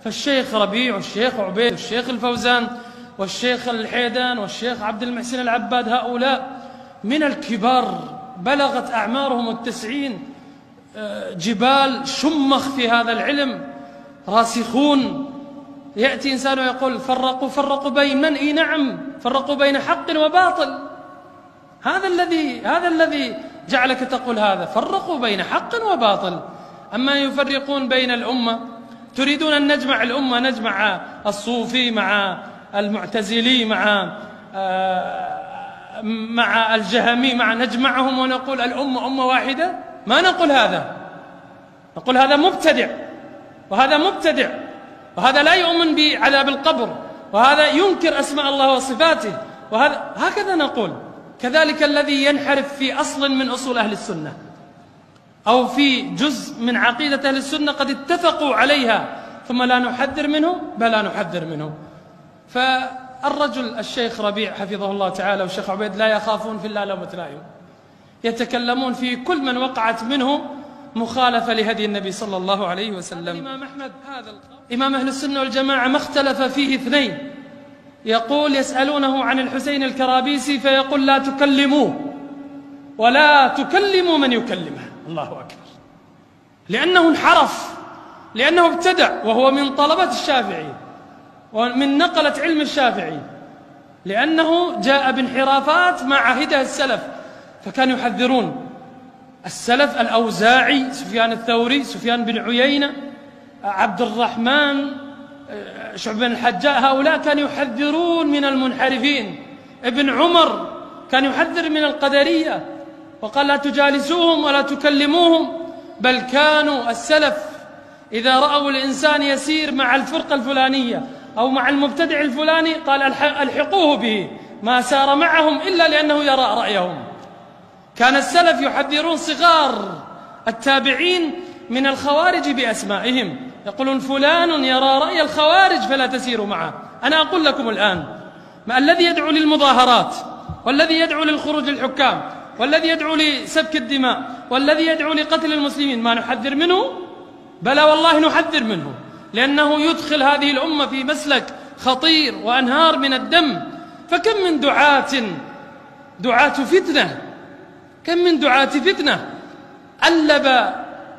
فالشيخ ربيع والشيخ عبيد والشيخ الفوزان والشيخ الحيدان والشيخ عبد المحسن العباد، هؤلاء من الكبار بلغت أعمارهم 90، جبال شمخ في هذا العلم، راسخون. يأتي إنسان ويقول فرقوا بين من؟ إي نعم، فرقوا بين حق وباطل. هذا الذي جعلك تقول هذا، فرقوا بين حق وباطل. أما يفرقون بين الأمة، تريدون أن نجمع الأمة، نجمع الصوفي مع المعتزلي مع الجهمي نجمعهم ونقول الأمة أمة واحدة؟ ما نقول هذا، نقول هذا مبتدع، وهذا مبتدع، وهذا لا يؤمن بعذاب القبر، وهذا ينكر أسماء الله وصفاته، وهذا هكذا نقول. كذلك الذي ينحرف في أصل من أصول أهل السنة أو في جزء من عقيدة أهل السنة قد اتفقوا عليها ثم لا نحذر منه، بلا نحذر منه. فالرجل الشيخ ربيع حفظه الله تعالى والشيخ عبيد لا يخافون في الله لومة لائم، يتكلمون في كل من وقعت منه مخالفة لهدي النبي صلى الله عليه وسلم. الإمام أحمد هذا إمام أهل السنة والجماعة ما اختلف فيه اثنين، يقول يسألونه عن الحسين الكرابيسي فيقول لا تكلموه ولا تكلموا من يكلمه. الله أكبر، لأنه انحرف، لأنه ابتدع، وهو من طلبة الشافعي ومن نقلة علم الشافعي، لأنه جاء بانحرافات ما عهدها السلف، فكانوا يحذرون السلف، الأوزاعي، سفيان الثوري، سفيان بن عيينة، عبد الرحمن، شعب بن الحجاج، هؤلاء كانوا يحذرون من المنحرفين. ابن عمر كان يحذر من القدرية وقال لا تجالسوهم ولا تكلموهم، بل كانوا السلف إذا رأوا الإنسان يسير مع الفرقة الفلانية أو مع المبتدع الفلاني قال ألحقوه به، ما سار معهم إلا لأنه يرى رأيهم. كان السلف يحذرون صغار التابعين من الخوارج بأسمائهم، يقولون فلان يرى رأي الخوارج فلا تسيروا معه. أنا أقول لكم الآن، ما الذي يدعو للمظاهرات، والذي يدعو للخروج للحكام، والذي يدعو لسفك الدماء، والذي يدعو لقتل المسلمين، ما نحذر منه؟ بلى والله نحذر منه، لأنه يدخل هذه الأمة في مسلك خطير وأنهار من الدم. فكم من دعاة فتنة، كم من دعاة فتنة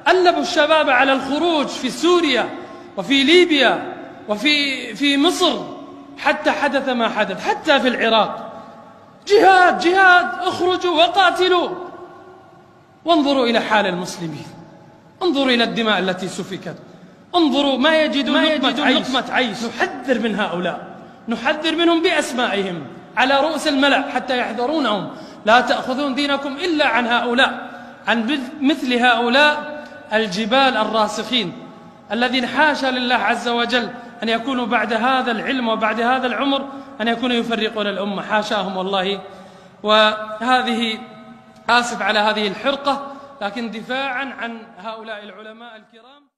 ألبوا الشباب على الخروج في سوريا وفي ليبيا وفي مصر، حتى حدث ما حدث، حتى في العراق. جهاد، اخرجوا وقاتلوا. وانظروا إلى حال المسلمين، انظروا إلى الدماء التي سفكت، انظروا ما يجدون لقمة عيش. نحذر من هؤلاء، نحذر منهم بأسمائهم على رؤوس الملأ حتى يحذرونهم. لا تأخذون دينكم إلا عن هؤلاء، عن مثل هؤلاء الجبال الراسخين الذين حاشا لله عز وجل أن يكونوا بعد هذا العلم وبعد هذا العمر أن يكونوا يفرقون الأمة، حاشاهم والله. وهذه آسف على هذه الحرقة، لكن دفاعا عن هؤلاء العلماء الكرام.